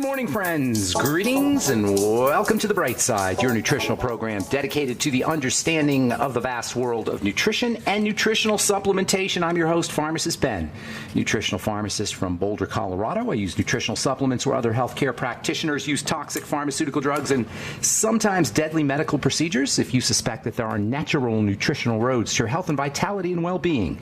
Good morning, friends. Greetings and welcome to The Bright Side, your nutritional program dedicated to the understanding of the vast world of nutrition and nutritional supplementation. I'm your host, Pharmacist Ben, nutritional pharmacist from Boulder, Colorado. I use nutritional supplements where other healthcare practitioners use toxic pharmaceutical drugs and sometimes deadly medical procedures if you suspect that there are natural nutritional roads to your health and vitality and well-being,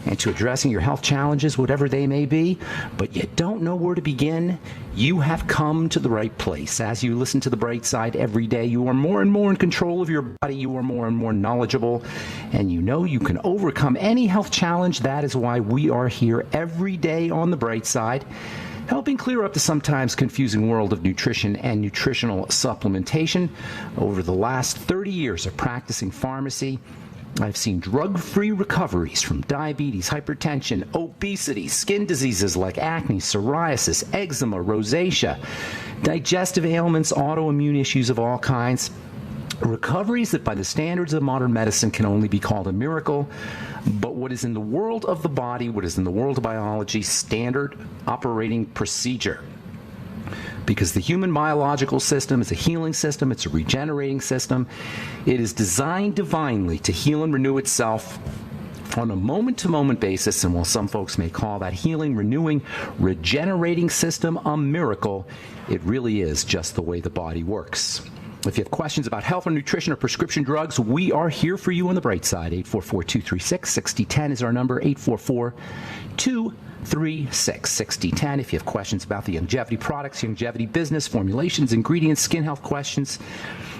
and to addressing your health challenges, whatever they may be, but you don't know where to begin, you have come to the right place. As you listen to The Bright Side every day, you are more and more in control of your body, you are more and more knowledgeable, and you know you can overcome any health challenge. That is why we are here every day on The Bright Side, helping clear up the sometimes confusing world of nutrition and nutritional supplementation. Over the last 30 years of practicing pharmacy, I've seen drug-free recoveries from diabetes, hypertension, obesity, skin diseases like acne, psoriasis, eczema, rosacea, digestive ailments, autoimmune issues of all kinds. Recoveries that by the standards of modern medicine can only be called a miracle. But what is in the world of the body, what is in the world of biology, standard operating procedure. Because the human biological system is a healing system, it's a regenerating system. It is designed divinely to heal and renew itself on a moment-to-moment basis, and while some folks may call that healing, renewing, regenerating system a miracle, it really is just the way the body works. If you have questions about health or nutrition or prescription drugs, we are here for you on The Bright Side. 844-236-6010 is our number, 844-236-6010. If you have questions about the longevity products, longevity business, formulations, ingredients, skin health questions,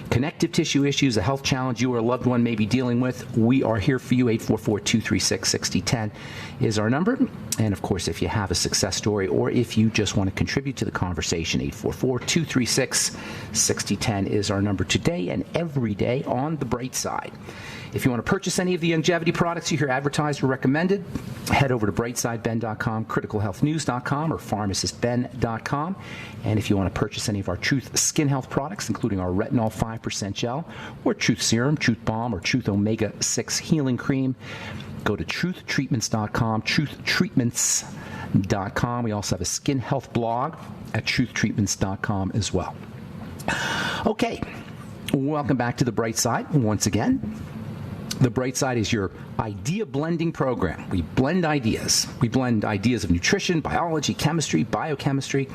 connective tissue issues, a health challenge you or a loved one may be dealing with, we are here for you. 844-236-6010 is our number. And of course, if you have a success story or if you just want to contribute to the conversation, 844-236-6010 is our number today and every day on The Bright Side. If you want to purchase any of the longevity products you hear advertised or recommended, head over to brightsideben.com, criticalhealthnews.com, or pharmacistben.com. And if you want to purchase any of our Truth Skin Health products, including our Retinol 5% Gel, or Truth Serum, Truth Balm, or Truth Omega-6 Healing Cream, go to truthtreatments.com, truthtreatments.com. We also have a skin health blog at truthtreatments.com as well. Okay, welcome back to The Bright Side once again. The Bright Side is your idea blending program. We blend ideas. We blend ideas of nutrition, biology, chemistry, biochemistry,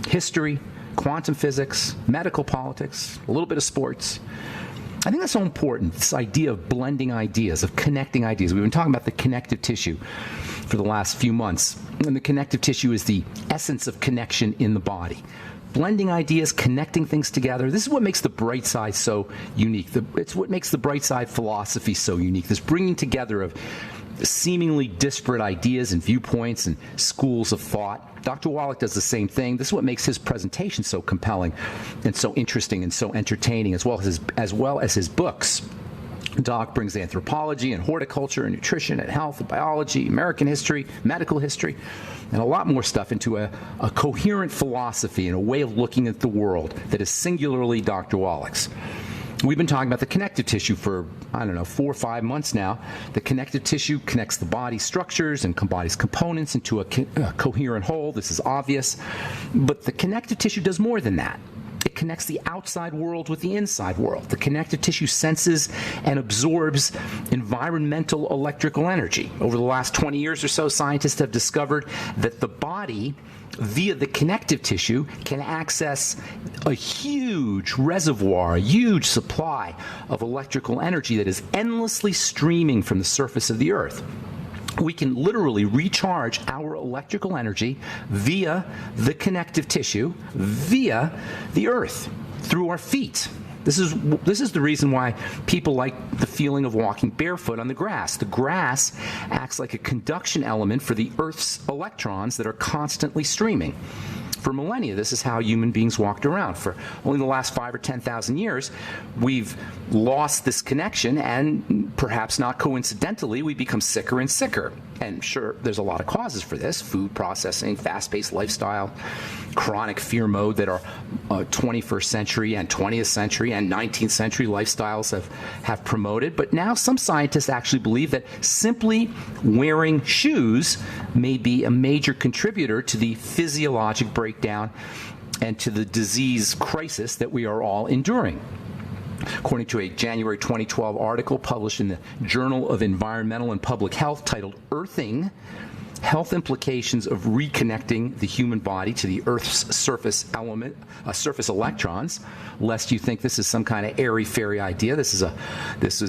history, quantum physics, medical politics, a little bit of sports. I think that's so important, this idea of blending ideas, of connecting ideas. We've been talking about the connective tissue for the last few months, and the connective tissue is the essence of connection in the body. Blending ideas, connecting things together. This is what makes the Bright Side so unique. It's what makes the Bright Side philosophy so unique. This bringing together of seemingly disparate ideas and viewpoints and schools of thought. Dr. Wallach does the same thing. This is what makes his presentation so compelling and so interesting and so entertaining, as well as his books. Doc brings anthropology and horticulture and nutrition and health and biology, American history, medical history, and a lot more stuff into a coherent philosophy and a way of looking at the world that is singularly Dr. Wallach's. We've been talking about the connective tissue for, 4 or 5 months now. The connective tissue connects the body's structures and body's components into a coherent whole. This is obvious. But the connective tissue does more than that. It connects the outside world with the inside world. The connective tissue senses and absorbs environmental electrical energy. Over the last 20 years or so, scientists have discovered that the body, via the connective tissue, can access a huge reservoir, a huge supply of electrical energy that is endlessly streaming from the surface of the Earth. We can literally recharge our electrical energy via the connective tissue, via the earth, through our feet. This is the reason why people like the feeling of walking barefoot on the grass. The grass acts like a conduction element for the Earth's electrons that are constantly streaming. For millennia, this is how human beings walked around. For only the last 5,000 or 10,000 years, we've lost this connection, and perhaps not coincidentally, we become sicker and sicker. And sure, there's a lot of causes for this: food processing, fast-paced lifestyle, chronic fear mode that are 21st century and 20th century and 19th century lifestyles have promoted. But now some scientists actually believe that simply wearing shoes may be a major contributor to the physiologic breakdown and to the disease crisis that we are all enduring. According to a January 2012 article published in the Journal of Environmental and Public Health titled Earthing, Health Implications of Reconnecting the Human Body to the Earth's Surface Electrons, lest you think this is some kind of airy-fairy idea. This is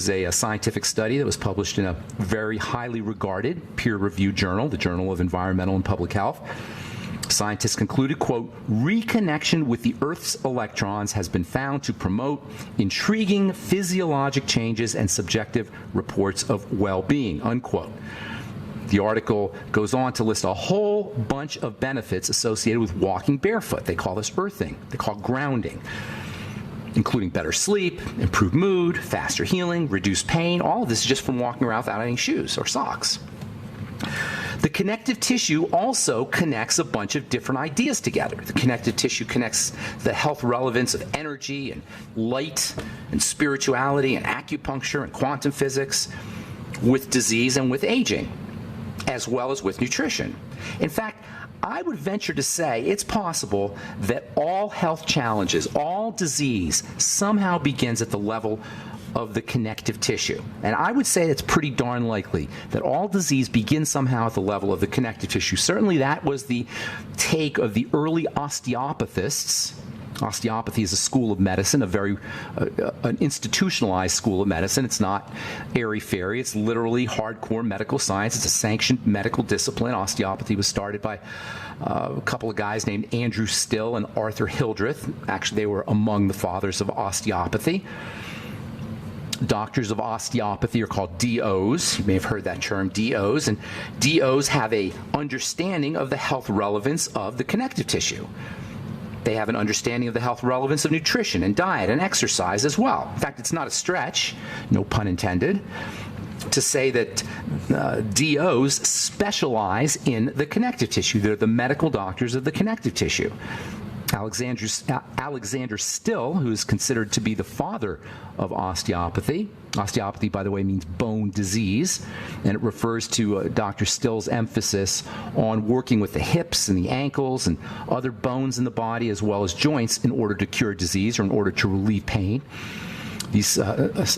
a scientific study that was published in a very highly regarded peer-reviewed journal, the Journal of Environmental and Public Health. Scientists concluded, quote, reconnection with the Earth's electrons has been found to promote intriguing physiologic changes and subjective reports of well-being, unquote. The article goes on to list a whole bunch of benefits associated with walking barefoot. They call this earthing. They call it grounding, including better sleep, improved mood, faster healing, reduced pain. All of this is just from walking around without any shoes or socks. The connective tissue also connects a bunch of different ideas together. The connective tissue connects the health relevance of energy and light and spirituality and acupuncture and quantum physics with disease and with aging, as well as with nutrition. In fact, I would venture to say it's possible that all health challenges, all disease, somehow begins at the level of the connective tissue. And I would say it's pretty darn likely that all disease begins somehow at the level of the connective tissue. Certainly that was the take of the early osteopathists. Osteopathy is a school of medicine, a very an institutionalized school of medicine. It's not airy-fairy. It's literally hardcore medical science. It's a sanctioned medical discipline. Osteopathy was started by a couple of guys named Andrew Still and Arthur Hildreth. Actually, they were among the fathers of osteopathy. Doctors of osteopathy are called DOs. You may have heard that term, DOs. And DOs have an understanding of the health relevance of the connective tissue. They have an understanding of the health relevance of nutrition and diet and exercise as well. In fact, it's not a stretch, no pun intended, to say that DOs specialize in the connective tissue. They're the medical doctors of the connective tissue. Alexander Still, who is considered to be the father of osteopathy. Osteopathy, by the way, means bone disease, and it refers to Dr. Still's emphasis on working with the hips and the ankles and other bones in the body as well as joints in order to cure disease or in order to relieve pain. These,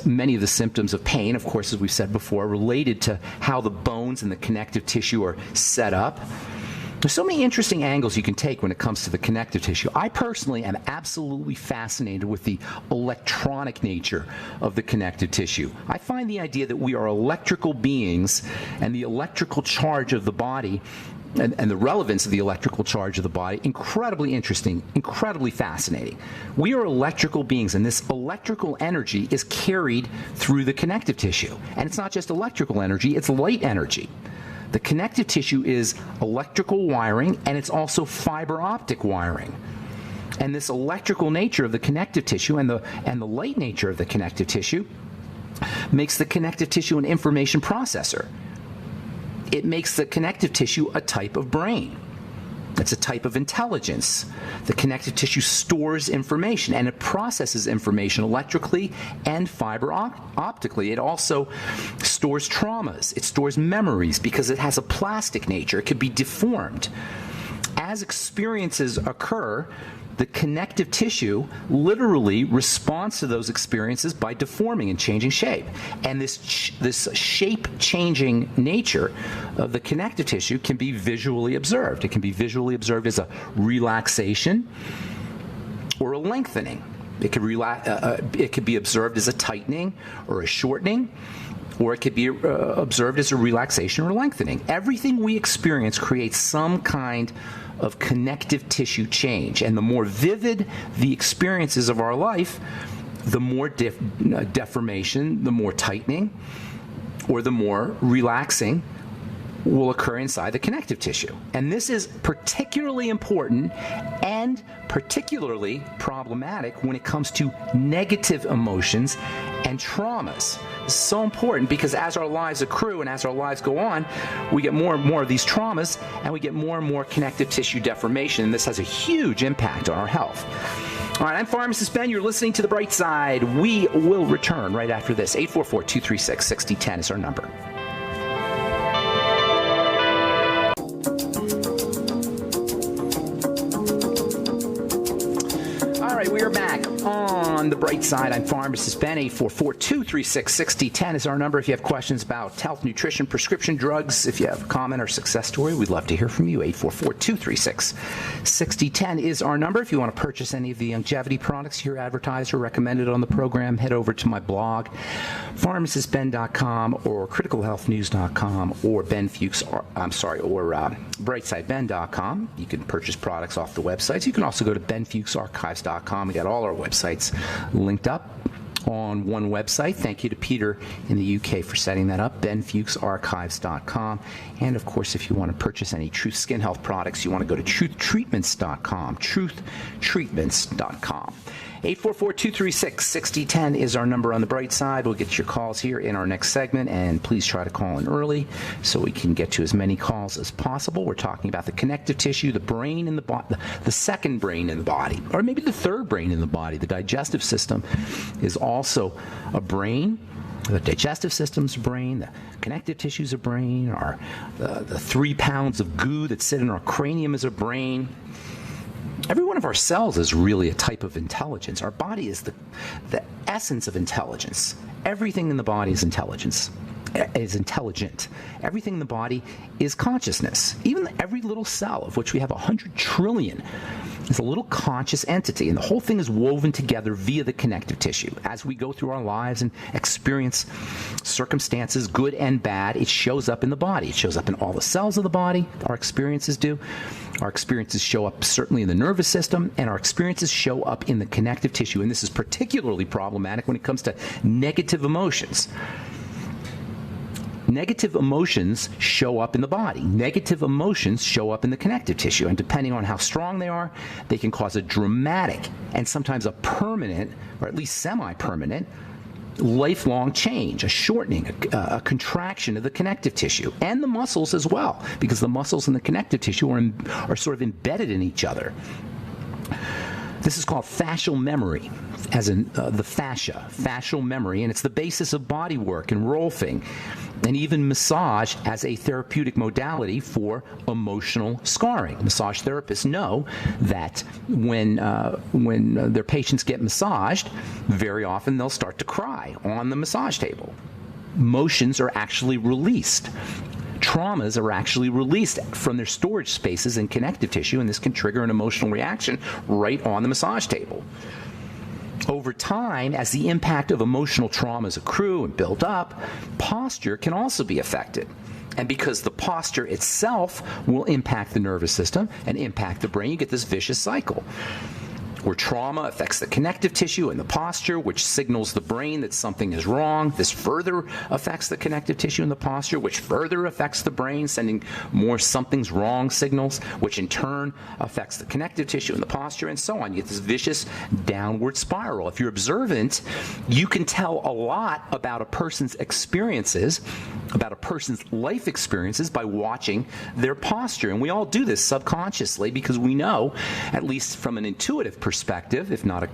many of the symptoms of pain, of course, as we've said before, are related to how the bones and the connective tissue are set up. There's so many interesting angles you can take when it comes to the connective tissue. I personally am absolutely fascinated with the electronic nature of the connective tissue. I find the idea that we are electrical beings and the electrical charge of the body and the relevance of the electrical charge of the body incredibly interesting, incredibly fascinating. We are electrical beings, and this electrical energy is carried through the connective tissue. And it's not just electrical energy, it's light energy. The connective tissue is electrical wiring, and it's also fiber optic wiring. And this electrical nature of the connective tissue and the light nature of the connective tissue makes the connective tissue an information processor. It makes the connective tissue a type of brain. It's a type of intelligence. The connective tissue stores information, and it processes information electrically and fiber optically. It also stores traumas. It stores memories because it has a plastic nature. It could be deformed. As experiences occur, the connective tissue literally responds to those experiences by deforming and changing shape. And this shape-changing nature of the connective tissue can be visually observed. It can be visually observed as a relaxation or a lengthening. It could be observed as a tightening or a shortening, or it could be observed as a relaxation or lengthening. Everything we experience creates some kind of connective tissue change. And the more vivid the experiences of our life, the more deformation, the more tightening, or the more relaxing will occur inside the connective tissue. And this is particularly important and particularly problematic when it comes to negative emotions and traumas. This is so important because as our lives accrue and as our lives go on, we get more and more of these traumas and we get more and more connective tissue deformation, and this has a huge impact on our health. All right, I'm Pharmacist Ben. You're listening to The Bright Side. We will return right after this. 844-236-6010 is our number. All right, we are back on The Bright Side. I'm Pharmacist Ben. 844-236-6010 is our number. If you have questions about health, nutrition, prescription drugs, if you have a comment or success story, we'd love to hear from you. 844-236-6010 is our number. If you want to purchase any of the longevity products here advertised or recommended on the program, head over to my blog, pharmacistben.com or criticalhealthnews.com or brightsideben.com. You can purchase products off the websites. You can also go to benfuchsarchives.com. We got all our websites linked up on one website. Thank you to Peter in the UK for setting that up, benfuchsarchives.com. And, of course, if you want to purchase any Truth Skin Health products, you want to go to truthtreatments.com, truthtreatments.com. 844-236-6010 is our number on The Bright Side. We'll get your calls here in our next segment, and please try to call in early so we can get to as many calls as possible. We're talking about the connective tissue, the brain in the body, the second brain in the body, or maybe the third brain in the body. The digestive system is also a brain. The digestive system's a brain, the connective tissue's a brain, the 3 pounds of goo that sit in our cranium is a brain. Every one of our cells is really a type of intelligence. Our body is the essence of intelligence. Everything in the body is intelligence, is intelligent. Everything in the body is consciousness. Even every little cell, of which we have 100 trillion, is a little conscious entity, and the whole thing is woven together via the connective tissue. As we go through our lives and experience circumstances, good and bad, it shows up in the body. It shows up in all the cells of the body. Our experiences do. Our experiences show up certainly in the nervous system, and our experiences show up in the connective tissue. And this is particularly problematic when it comes to negative emotions. Negative emotions show up in the body. Negative emotions show up in the connective tissue. And depending on how strong they are, they can cause a dramatic and sometimes a permanent, or at least semi-permanent, lifelong change, a shortening, a contraction of the connective tissue and the muscles as well, because the muscles and the connective tissue are sort of embedded in each other. This is called fascial memory, as in the fascial memory, and it's the basis of body work and rolfing, and even massage as a therapeutic modality for emotional scarring. Massage therapists know that when their patients get massaged, very often they'll start to cry on the massage table. Emotions are actually released. Traumas are actually released from their storage spaces in connective tissue, and this can trigger an emotional reaction right on the massage table. Over time, as the impact of emotional traumas accrue and build up, posture can also be affected. And because the posture itself will impact the nervous system and impact the brain, you get this vicious cycle where trauma affects the connective tissue and the posture, which signals the brain that something is wrong. This further affects the connective tissue and the posture, which further affects the brain, sending more something's wrong signals, which in turn affects the connective tissue and the posture, and so on. You get this vicious downward spiral. If you're observant, you can tell a lot about a person's experiences, about a person's life experiences, by watching their posture. And we all do this subconsciously because we know, at least from an intuitive perspective, if not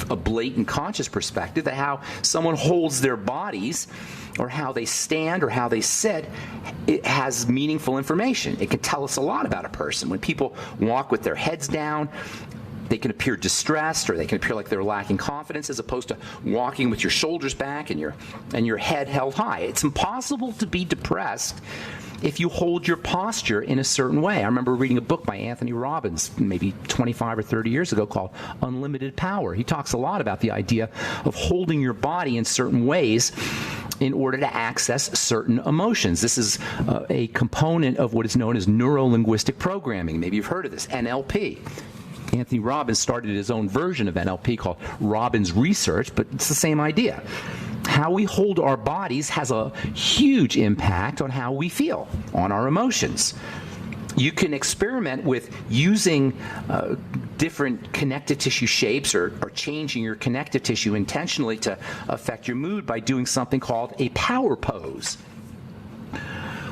a blatant conscious perspective, that how someone holds their bodies or how they stand or how they sit, it has meaningful information. It can tell us a lot about a person. When people walk with their heads down, they can appear distressed, or they can appear like they're lacking confidence, as opposed to walking with your shoulders back and your head held high. It's impossible to be depressed if you hold your posture in a certain way. I remember reading a book by Anthony Robbins maybe 25 or 30 years ago called Unlimited Power. He talks a lot about the idea of holding your body in certain ways in order to access certain emotions. This is a component of what is known as neuro-linguistic programming. Maybe you've heard of this, NLP. Anthony Robbins started his own version of NLP called Robbins Research, but it's the same idea. how we hold our bodies has a huge impact on how we feel, on our emotions. You can experiment with using different connective tissue shapes or changing your connective tissue intentionally to affect your mood by doing something called a power pose.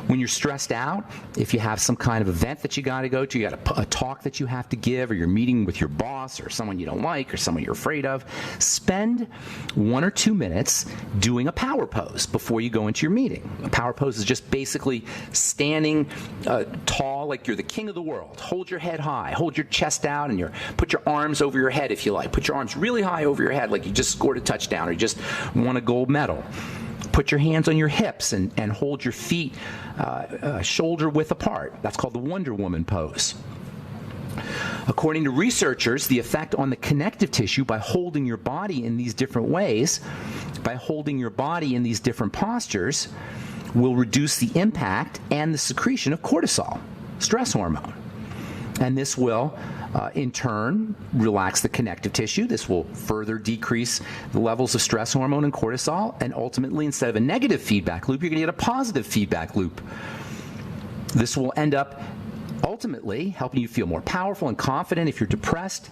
When you're stressed out, if you have some kind of event that you got to go to, you got a talk that you have to give, or you're meeting with your boss or someone you don't like or someone you're afraid of, spend 1 or 2 minutes doing a power pose before you go into your meeting. A power pose is just basically standing tall like you're the king of the world. Hold your head high, hold your chest out, and put your arms over your head if you like. Put your arms really high over your head like you just scored a touchdown or you just won a gold medal. Put your hands on your hips and hold your feet shoulder width apart. That's called the Wonder Woman pose. According to researchers, the effect on the connective tissue by holding your body in these different ways, by holding your body in these different postures, will reduce the impact and the secretion of cortisol, stress hormone. And this will, in turn, relax the connective tissue. This will further decrease the levels of stress hormone and cortisol. And ultimately, instead of a negative feedback loop, you're going to get a positive feedback loop. This will end up ultimately helping you feel more powerful and confident. If you're depressed,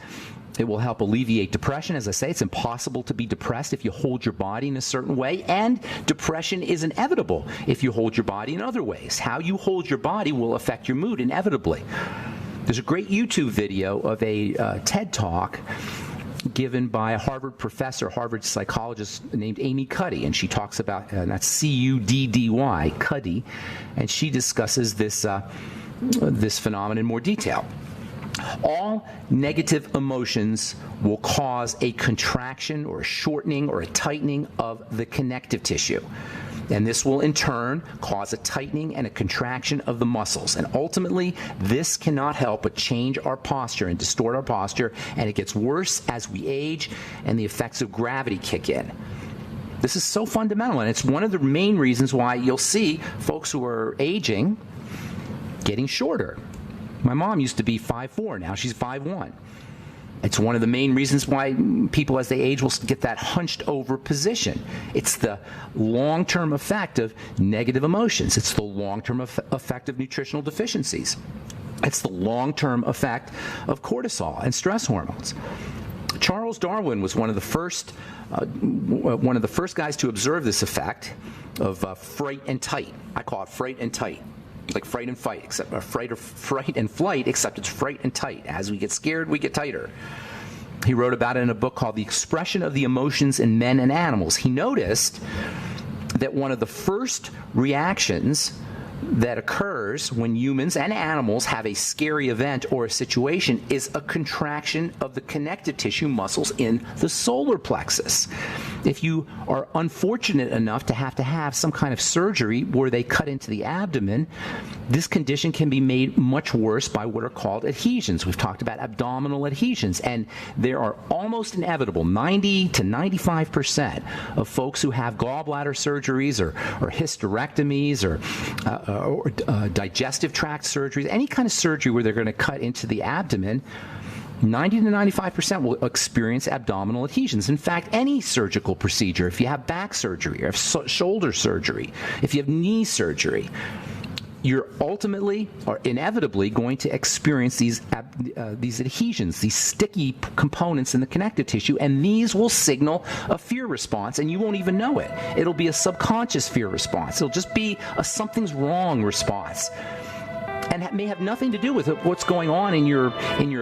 it will help alleviate depression. As I say, it's impossible to be depressed if you hold your body in a certain way, and depression is inevitable if you hold your body in other ways. How you hold your body will affect your mood inevitably. There's a great YouTube video of a TED Talk given by a Harvard professor, Harvard psychologist named Amy Cuddy, and she talks about, that's C-U-D-D-Y, Cuddy, and she discusses this phenomenon in more detail. All negative emotions will cause a contraction or a shortening or a tightening of the connective tissue. And this will, in turn, cause a tightening and a contraction of the muscles. And ultimately, this cannot help but change our posture and distort our posture. And it gets worse as we age and the effects of gravity kick in. This is so fundamental, and it's one of the main reasons why you'll see folks who are aging getting shorter. My mom used to be 5'4", now she's 5'1". It's one of the main reasons why people as they age will get that hunched over position. It's the long-term effect of negative emotions. It's the long-term effect of nutritional deficiencies. It's the long-term effect of cortisol and stress hormones. Charles Darwin was one of the first guys to observe this effect of fright and tight. I call it fright and tight. Like fright and fight, except fright and flight, except it's fright and tight. As we get scared, we get tighter. He wrote about it in a book called The Expression of the Emotions in Men and Animals. He noticed that one of the first reactions that occurs when humans and animals have a scary event or a situation is a contraction of the connective tissue muscles in the solar plexus. If you are unfortunate enough to have some kind of surgery where they cut into the abdomen, this condition can be made much worse by what are called adhesions. We've talked about abdominal adhesions, and there are almost inevitable 90 to 95% of folks who have gallbladder surgeries or hysterectomies or digestive tract surgeries, any kind of surgery where they're going to cut into the abdomen, 90 to 95% will experience abdominal adhesions. In fact, any surgical procedure, if you have back surgery, or shoulder surgery, if you have knee surgery, you're ultimately or inevitably going to experience these adhesions, these sticky components in the connective tissue, and these will signal a fear response, and you won't even know it. It'll be a subconscious fear response. It'll just be a something's wrong response. And it may have nothing to do with what's going on in your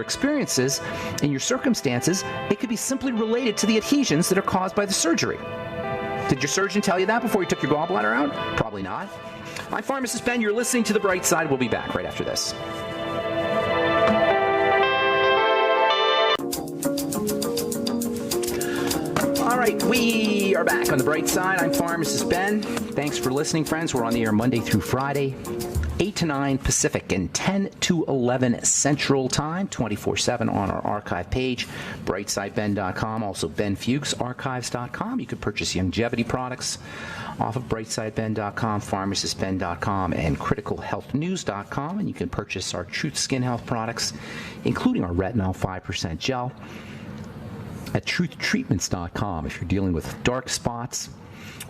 experiences, in your circumstances. It could be simply related to the adhesions that are caused by the surgery. Did your surgeon tell you that before you took your gallbladder out? Probably not. I'm Pharmacist Ben. You're listening to The Bright Side. We'll be back right after this. All right, we are back on The Bright Side. I'm Pharmacist Ben. Thanks for listening, friends. We're on the air Monday through Friday, 8 to 9 Pacific and 10 to 11 Central Time, 24/7 on our archive page, brightsideben.com, also benfuchsarchives.com. You can purchase longevity products off of brightsideben.com, pharmacistben.com, and criticalhealthnews.com, and you can purchase our Truth Skin Health products, including our retinol 5% gel. at truthtreatments.com if you're dealing with dark spots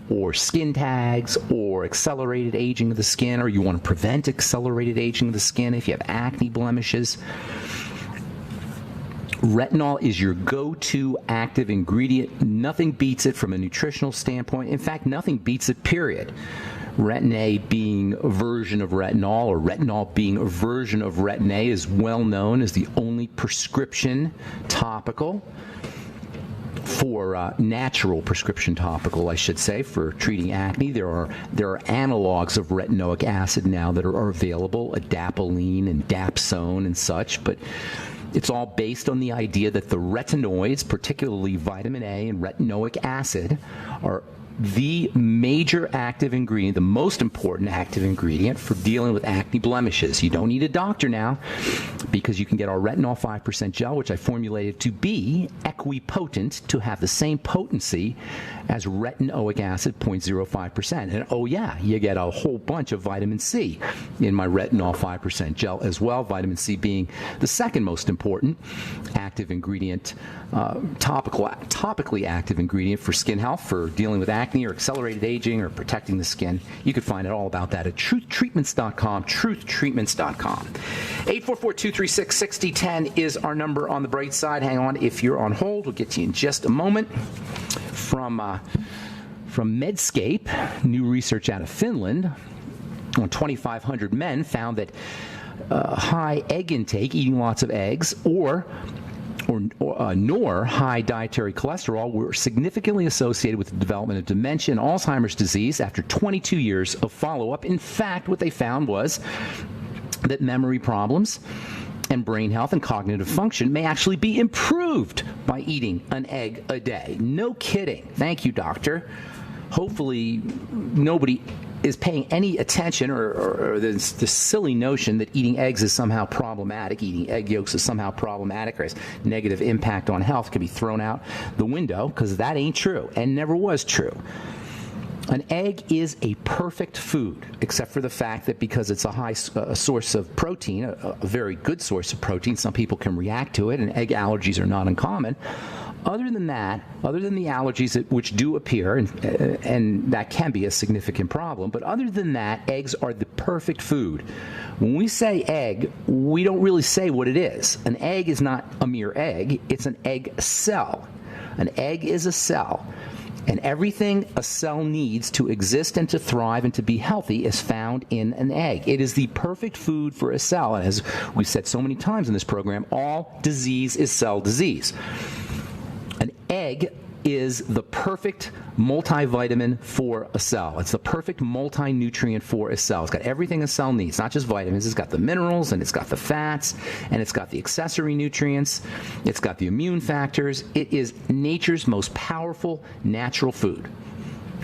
or skin tags or accelerated aging of the skin, or you want to prevent accelerated aging of the skin if you have acne blemishes. Retinol is your go-to active ingredient. Nothing beats it from a nutritional standpoint. In fact, nothing beats it, period. Retin-A being a version of retinol, or retinol being a version of Retin-A, is well known as the only prescription topical for natural prescription topical, I should say, for treating acne. There are analogs of retinoic acid now that are available, adapalene and dapsone and such, but it's all based on the idea that the retinoids, particularly vitamin A and retinoic acid, are the major active ingredient, the most important active ingredient for dealing with acne blemishes. You don't need a doctor now, because you can get our retinol 5% gel, which I formulated to be equipotent, to have the same potency as retinoic acid, 0.05%. And oh yeah, you get a whole bunch of vitamin C in my retinol 5% gel as well, vitamin C being the second most important active ingredient, topically active ingredient for skin health, for dealing with acne or accelerated aging or protecting the skin. You can find out all about that at truthtreatments.com, truthtreatments.com. 844-236-6010 is our number on the bright side. Hang on if you're on hold. We'll get to you in just a moment. From Medscape, new research out of Finland on 2,500 men found that high egg intake, eating lots of eggs, nor high dietary cholesterol were significantly associated with the development of dementia and Alzheimer's disease after 22 years of follow-up. In fact, what they found was that memory problems and brain health and cognitive function may actually be improved by eating an egg a day. No kidding. Thank you, doctor. Hopefully nobody is paying any attention, or this silly notion that eating eggs is somehow problematic, eating egg yolks is somehow problematic or has negative impact on health, can be thrown out the window, because that ain't true and never was true. An egg is a perfect food, except for the fact that because it's a high source of protein, a very good source of protein, some people can react to it, and egg allergies are not uncommon. Other than that, other than the allergies which do appear, and that can be a significant problem, but other than that, eggs are the perfect food. When we say egg, we don't really say what it is. An egg is not a mere egg, it's an egg cell. An egg is a cell. And everything a cell needs to exist and to thrive and to be healthy is found in an egg. It is the perfect food for a cell. And as we've said so many times in this program, all disease is cell disease. An egg is the perfect multivitamin for a cell. It's the perfect multi-nutrient for a cell. It's got everything a cell needs, not just vitamins. It's got the minerals, and it's got the fats, and it's got the accessory nutrients. It's got the immune factors. It is nature's most powerful natural food.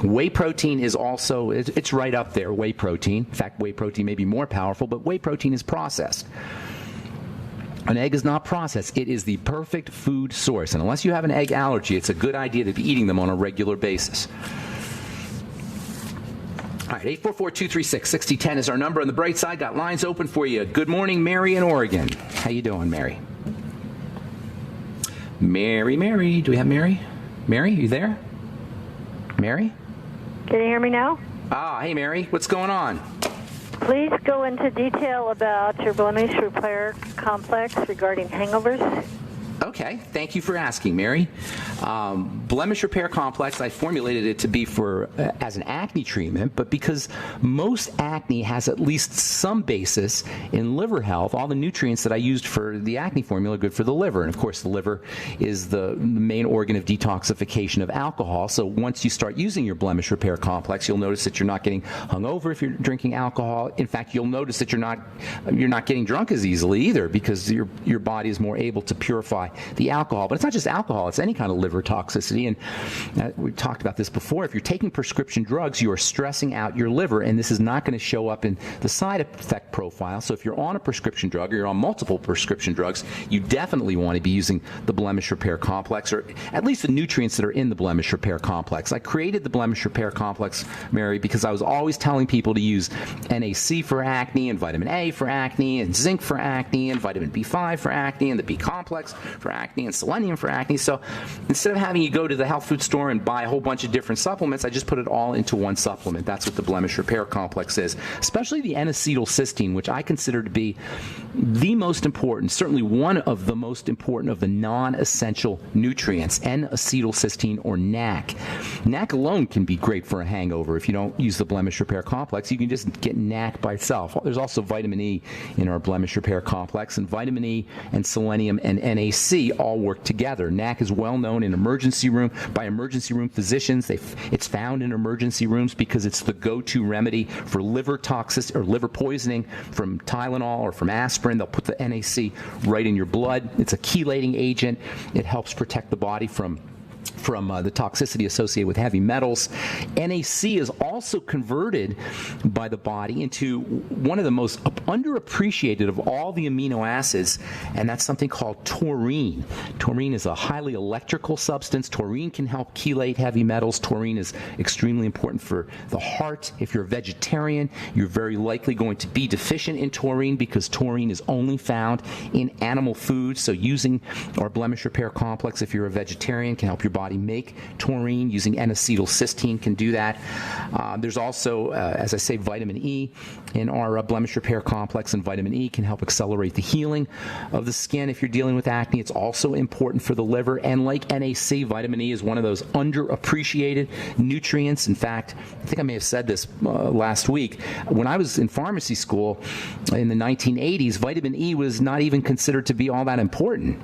Whey protein is also, it's right up there, whey protein. In fact, whey protein may be more powerful, but whey protein is processed. An egg is not processed. It is the perfect food source. And unless you have an egg allergy, it's a good idea to be eating them on a regular basis. All right, 844-236-6010 is our number on the bright side. Got lines open for you. Good morning, Mary in Oregon. How you doing, Mary? Mary. Do we have Mary? Mary, you there? Mary? Can you hear me now? Hey, Mary. What's going on? Please go into detail about your blemish repair complex regarding hangovers. Okay, thank you for asking, Mary. Blemish repair complex, I formulated it to be for as an acne treatment, but because most acne has at least some basis in liver health, all the nutrients that I used for the acne formula are good for the liver. And of course, the liver is the main organ of detoxification of alcohol. So once you start using your blemish repair complex, you'll notice that you're not getting hungover if you're drinking alcohol. In fact, you'll notice that you're not getting drunk as easily either, because your body is more able to purify the alcohol. But it's not just alcohol, it's any kind of liver toxicity. And we talked about this before. If you're taking prescription drugs, you are stressing out your liver, and this is not going to show up in the side effect profile. So if you're on a prescription drug, or you're on multiple prescription drugs, you definitely want to be using the blemish repair complex, or at least the nutrients that are in the blemish repair complex. I created the blemish repair complex, Mary, because I was always telling people to use NAC for acne, and vitamin A for acne, and zinc for acne, and vitamin B5 for acne, and the B complex for acne and selenium for acne. So instead of having you go to the health food store and buy a whole bunch of different supplements, I just put it all into one supplement. That's what the blemish repair complex is, especially the N-acetylcysteine, which I consider to be the most important, certainly one of the most important of the non-essential nutrients, N-acetylcysteine or NAC. NAC alone can be great for a hangover. If you don't use the blemish repair complex, you can just get NAC by itself. There's also vitamin E in our blemish repair complex, and vitamin E and selenium and NAC all work together. NAC is well known in emergency room by emergency room physicians. It's found in emergency rooms because it's the go-to remedy for liver toxicity or liver poisoning from Tylenol or from aspirin. They'll put the NAC right in your blood. It's a chelating agent. It helps protect the body from the toxicity associated with heavy metals. NAC is also converted by the body into one of the most underappreciated of all the amino acids, and that's something called taurine. Taurine is a highly electrical substance. Taurine can help chelate heavy metals. Taurine is extremely important for the heart. If you're a vegetarian, you're very likely going to be deficient in taurine because taurine is only found in animal foods. So using our blemish repair complex, if you're a vegetarian, can help your body make taurine. Using N-acetylcysteine can do that. There's also, as I say, vitamin E in our blemish repair complex, and vitamin E can help accelerate the healing of the skin if you're dealing with acne. It's also important for the liver, and like NAC, vitamin E is one of those underappreciated nutrients. In fact, I think I may have said this last week. When I was in pharmacy school in the 1980s, vitamin E was not even considered to be all that important.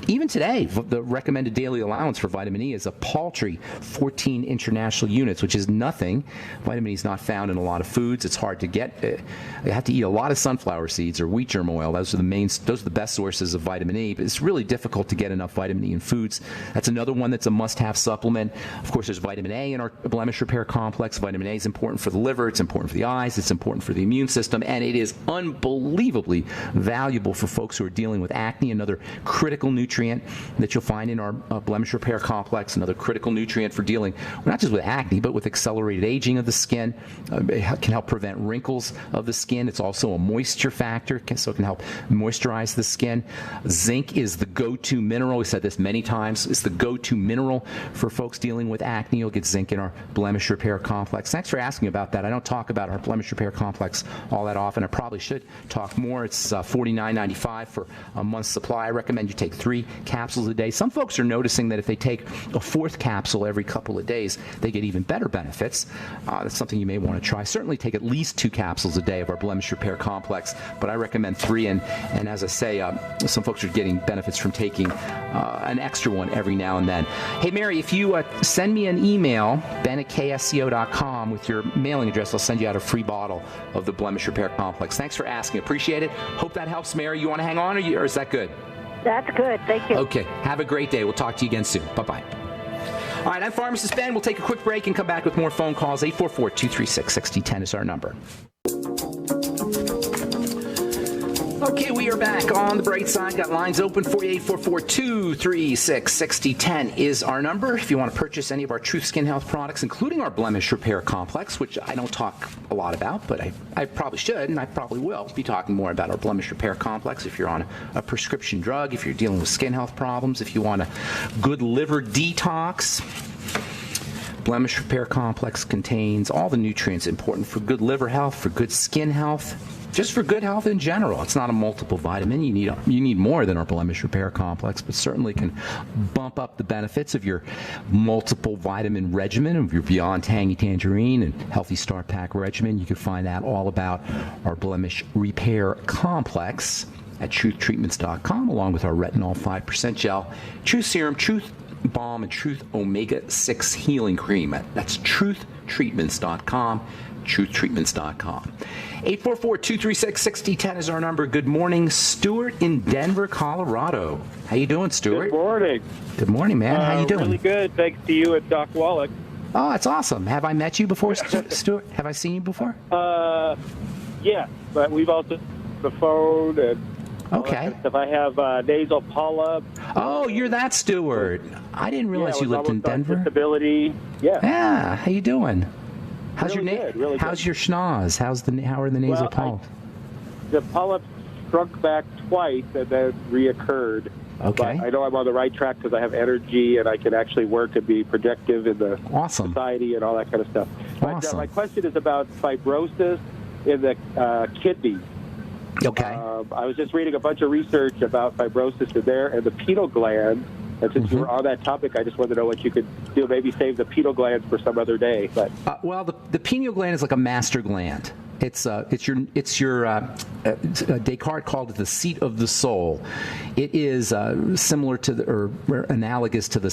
Even today, the recommended daily allowance for vitamin E is a paltry 14 international units, which is nothing. Vitamin E is not found in a lot of foods. It's hard to get. You have to eat a lot of sunflower seeds or wheat germ oil. Those are the best sources of vitamin E, but it's really difficult to get enough vitamin E in foods. That's another one that's a must-have supplement. Of course, there's vitamin A in our blemish repair complex. Vitamin A is important for the liver. It's important for the eyes. It's important for the immune system, and it is unbelievably valuable for folks who are dealing with acne. Another critical nutrient that you'll find in our blemish repair complex, another critical nutrient for dealing not just with acne, but with accelerated aging of the skin. It can help prevent wrinkles of the skin. It's also a moisture factor, so it can help moisturize the skin. Zinc is the go-to mineral. We said this many times. It's the go-to mineral for folks dealing with acne. You'll get zinc in our blemish repair complex. Thanks for asking about that. I don't talk about our blemish repair complex all that often. I probably should talk more. It's $49.95 for a month's supply. I recommend you take 3 capsules a day. Some folks are noticing that if they take a 4th capsule every couple of days, they get even better benefits. That's something you may want to try. Certainly take at least 2 capsules a day of our blemish repair complex, but I recommend 3. And as I say, some folks are getting benefits from taking an extra one every now and then. Hey, Mary, if you send me an email, ben@ksco.com, with your mailing address, I'll send you out a free bottle of the blemish repair complex. Thanks for asking. Appreciate it. Hope that helps, Mary. You want to hang on, or is that good? That's good. Thank you. Okay. Have a great day. We'll talk to you again soon. Bye-bye. All right, I'm Pharmacist Ben. We'll take a quick break and come back with more phone calls. 844-236-6010 is our number. Okay, we are back on the bright side. Got lines open for you. 844-236-6010 is our number. If you want to purchase any of our Truth Skin Health products, including our blemish repair complex, which I don't talk a lot about, but I probably should, and I probably will be talking more about our blemish repair complex. If you're on a prescription drug, if you're dealing with skin health problems, if you want a good liver detox, blemish repair complex contains all the nutrients important for good liver health, for good skin health, just for good health in general. It's not a multiple vitamin. You need more than our blemish repair complex, but certainly can bump up the benefits of your multiple vitamin regimen, of your Beyond Tangy Tangerine and Healthy Start Pack regimen. You can find out all about our blemish repair complex at truthtreatments.com, along with our retinol 5% gel, Truth Serum, Truth Balm, and Truth Omega-6 Healing Cream. That's truthtreatments.com, truthtreatments.com. 844-236-6010 is our number. Good morning, Stuart in Denver, Colorado. How you doing, Stuart? Good morning. Good morning, man. How you doing? Really good. Thanks to you and Doc Wallach. Oh, that's awesome. Have I met you before, Stuart? Have I seen you before? Yeah, but we've also the phone and okay. If I have nasal polyps. Oh, you're that Stuart. I didn't realize you lived in Denver. Disability. Yeah. Yeah. How you doing? How's really your good, really How's good. your schnoz? How are the nasal polyps? The polyps shrunk back twice and then reoccurred. Okay. But I know I'm on the right track because I have energy and I can actually work and be productive in the society and all that kind of stuff. But my question is about fibrosis in the kidneys. Okay. I was just reading a bunch of research about fibrosis in there and the pineal gland. And since you were on that topic, I just wanted to know what you could do. Maybe save the pineal gland for some other day. But well, the pineal gland is like a master gland. It's your Descartes called it the seat of the soul. It is similar to or analogous to the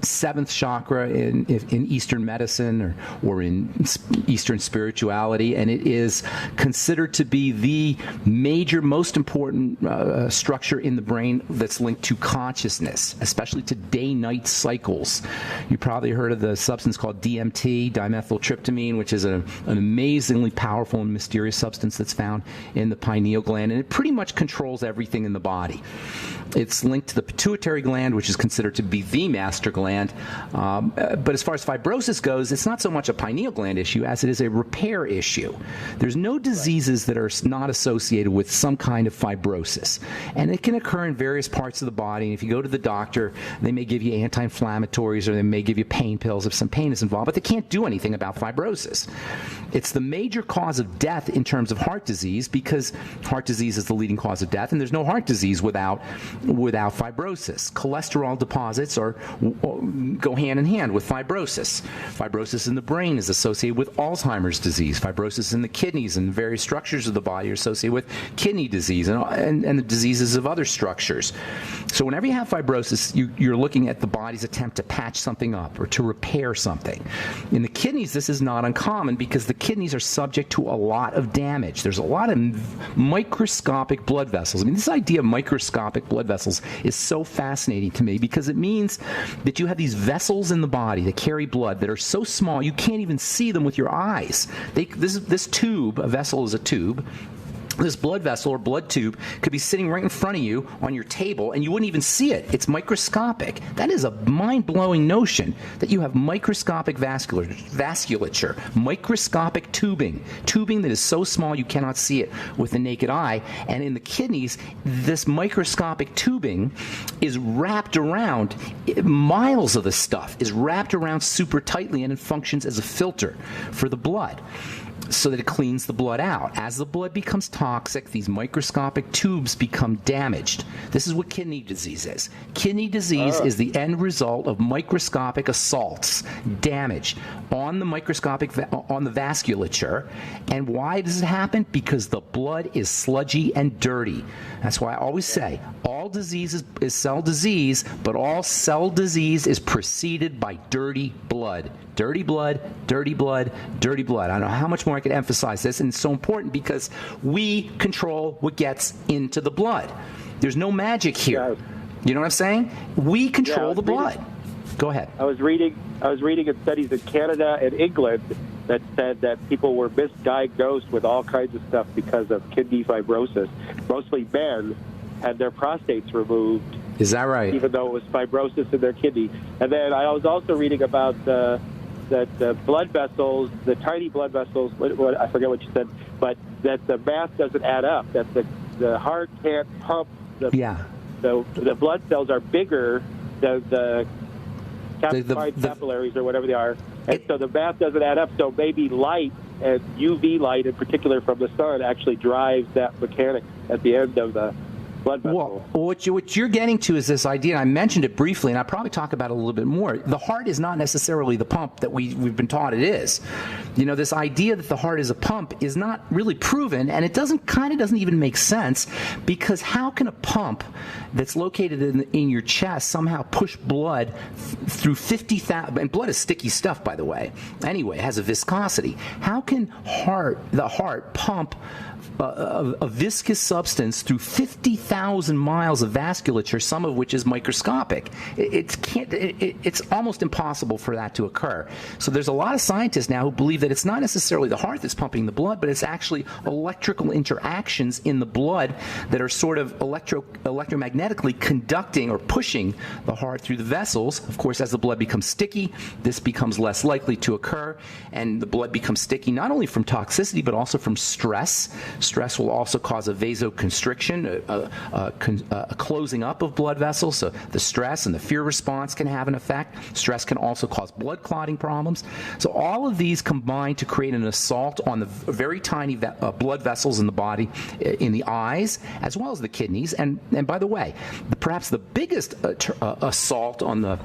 seventh chakra in Eastern medicine or in Eastern spirituality, and it is considered to be the major, most important structure in the brain that's linked to consciousness, especially to day-night cycles. You probably heard of the substance called DMT, dimethyltryptamine, which is an amazingly powerful and mysterious substance that's found in the pineal gland, and it pretty much controls everything in the body. It's linked to the pituitary gland, which is considered to be the master gland. But as far as fibrosis goes, it's not so much a pineal gland issue as it is a repair issue. There's no diseases that are not associated with some kind of fibrosis. And it can occur in various parts of the body. And if you go to the doctor, they may give you anti-inflammatories or they may give you pain pills if some pain is involved, but they can't do anything about fibrosis. It's the major cause of death in terms of heart disease because heart disease is the leading cause of death, and there's no heart disease without fibrosis. Cholesterol deposits go hand in hand with fibrosis. Fibrosis in the brain is associated with Alzheimer's disease. Fibrosis in the kidneys and various structures of the body are associated with kidney disease and the diseases of other structures. So whenever you have fibrosis, you're looking at the body's attempt to patch something up or to repair something. In the kidneys, this is not uncommon because the kidneys are subject to a lot of damage. There's a lot of microscopic blood vessels. I mean, this idea of microscopic blood vessels is so fascinating to me because it means that you have these vessels in the body that carry blood that are so small you can't even see them with your eyes. This tube, a vessel is a tube. This blood vessel or blood tube could be sitting right in front of you on your table and you wouldn't even see it. It's microscopic. That is a mind-blowing notion that you have microscopic vasculature, microscopic tubing that is so small you cannot see it with the naked eye. And in the kidneys, this microscopic tubing is wrapped around, miles of the stuff is wrapped around super tightly, and it functions as a filter for the blood, so that it cleans the blood out. As the blood becomes toxic, these microscopic tubes become damaged. This is what kidney disease is. Kidney disease is the end result of microscopic assaults, damage on the on the vasculature. And why does it happen? Because the blood is sludgy and dirty. That's why I always say all disease is cell disease, but all cell disease is preceded by dirty blood. Dirty blood, dirty blood, dirty blood. I don't know how much more I could emphasize this, and it's so important because we control what gets into the blood. There's no magic here. You know what I'm saying? We control the blood. Go ahead. I was reading in studies in Canada and England that said that people were misdiagnosed with all kinds of stuff because of kidney fibrosis. Mostly men had their prostates removed. Is that right? Even though it was fibrosis in their kidney. And then I was also reading about that the blood vessels, the tiny blood vessels, I forget what you said, but that the mass doesn't add up, that the heart can't pump the blood cells are bigger than the capillaries or whatever they are. And so the math doesn't add up. So maybe light, and UV light in particular from the sun, actually drives that mechanic at the end of the blood vessel. Well, what you're getting to is this idea, and I mentioned it briefly, and I'll probably talk about it a little bit more. The heart is not necessarily the pump that we've been taught it is. You know, this idea that the heart is a pump is not really proven, and it doesn't even make sense, because how can a pump that's located in your chest somehow push blood through 50,000, and blood is sticky stuff, by the way. Anyway, it has a viscosity. How can the heart pump a viscous substance through 50,000 miles of vasculature, some of which is microscopic? It's almost impossible for that to occur. So there's a lot of scientists now who believe that it's not necessarily the heart that's pumping the blood, but it's actually electrical interactions in the blood that are sort of electromagnetically conducting or pushing the heart through the vessels. Of course, as the blood becomes sticky, this becomes less likely to occur, and the blood becomes sticky not only from toxicity but also from stress. Stress will also cause a vasoconstriction, a closing up of blood vessels. So the stress and the fear response can have an effect. Stress can also cause blood clotting problems. So all of these combine to create an assault on the very tiny blood vessels in the body, in the eyes, as well as the kidneys. And by the way, perhaps the biggest assault on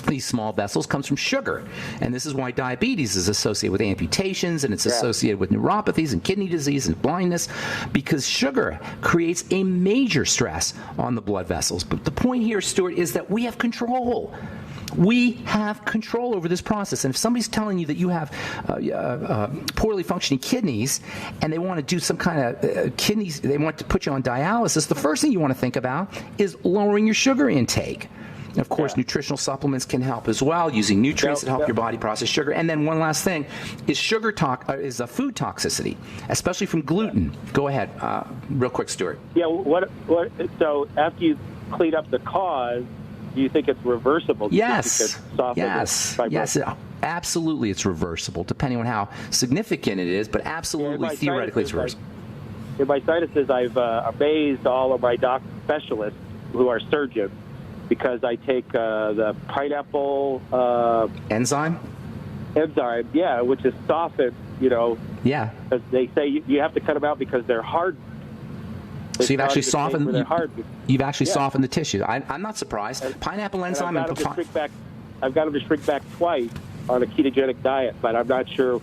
these small vessels comes from sugar. And this is why diabetes is associated with amputations, and it's associated with neuropathies and kidney disease and blindness, because sugar creates a major stress on the blood vessels. But the point here, Stuart, is that we have control. We have control over this process. And if somebody's telling you that you have poorly functioning kidneys and they want to do some kind of kidneys, they want to put you on dialysis, the first thing you want to think about is lowering your sugar intake. And of course, nutritional supplements can help as well, using nutrients that help your body process sugar. And then one last thing is food toxicity, especially from gluten. Go ahead, real quick, Stuart. Yeah. So after you clean up the cause, do you think it's reversible? Yes. Yes. Absolutely, it's reversible, depending on how significant it is. But absolutely, theoretically, it's reversible. In my sinuses, I've amazed all of my doc specialists who are surgeons, because I take the pineapple enzyme, which is softened, Yeah. They say you have to cut them out because they're hard. So you've actually softened. You've actually softened the tissue. I'm not surprised. Pineapple enzyme I've got them to shrink back twice on a ketogenic diet, but I'm not sure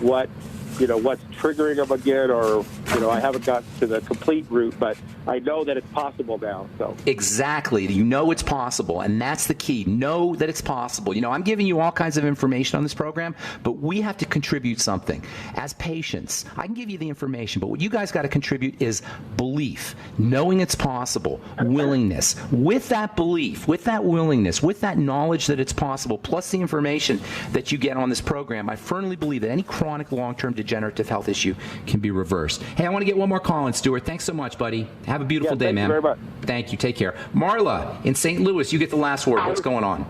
what's triggering them again, or I haven't gotten to the complete route, but I know that it's possible now. So exactly, it's possible, and that's the key. Know that it's possible. I'm giving you all kinds of information on this program, but we have to contribute something as patients. I can give you the information, but what you guys got to contribute is belief, knowing it's possible, willingness. With that belief, with that willingness, with that knowledge that it's possible, plus the information that you get on this program, I firmly believe that any chronic long-term degenerative health issue can be reversed. Hey, I want to get one more call in, Stuart. Thanks so much, buddy. Have a beautiful day, man. Thank you very much. Thank you. Take care. Marla in St.Louis, you get the last word. What's going on?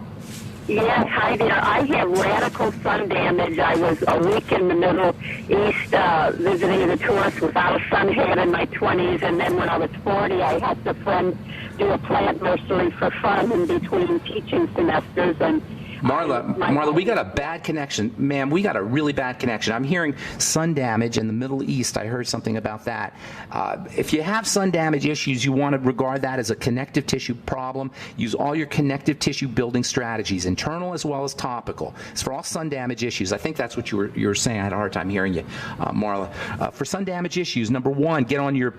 Yes, hi there. I have radical sun damage. I was a week in the Middle East visiting the tourists without a sun hat in my 20s, and then when I was 40, I helped a friend do a plant nursery for fun in between teaching semesters, and Marla, we got a bad connection. Ma'am, we got a really bad connection. I'm hearing sun damage in the Middle East. I heard something about that. If you have sun damage issues, you want to regard that as a connective tissue problem. Use all your connective tissue building strategies, internal as well as topical. It's for all sun damage issues. I think that's what you were saying. I had a hard time hearing you, Marla. For sun damage issues, number one, get on your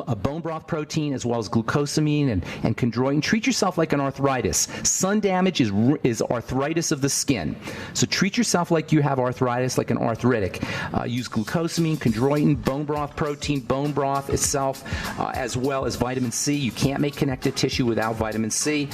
a bone broth protein as well as glucosamine and chondroitin. Treat yourself like an arthritis. Sun damage is arthritis of the skin. So treat yourself like you have arthritis, like an arthritic. Use glucosamine, chondroitin, bone broth protein, bone broth itself, as well as vitamin C. You can't make connective tissue without vitamin C.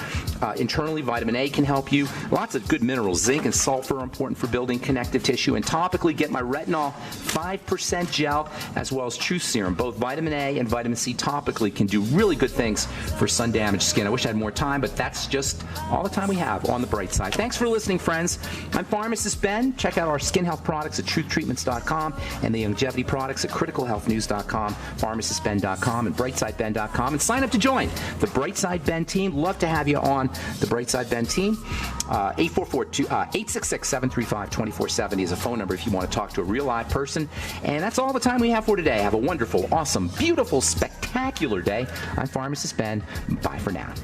Internally, vitamin A can help you. Lots of good minerals. Zinc and sulfur are important for building connective tissue. And topically, get my retinol 5% gel as well as truth serum. Both vitamin A and vitamin C topically can do really good things for sun-damaged skin. I wish I had more time, but that's just all the time we have on the bright side. Thanks for listening, friends. I'm Pharmacist Ben. Check out our skin health products at truthtreatments.com and the longevity products at criticalhealthnews.com, pharmacistben.com, and brightsideben.com, and sign up to join the Brightside Ben team. Love to have you on the Brightside Ben team. 866-735-2470 is a phone number if you want to talk to a real live person. And that's all the time we have for today. Have a wonderful, awesome, beautiful, spectacular day. I'm Pharmacist Ben. Bye for now.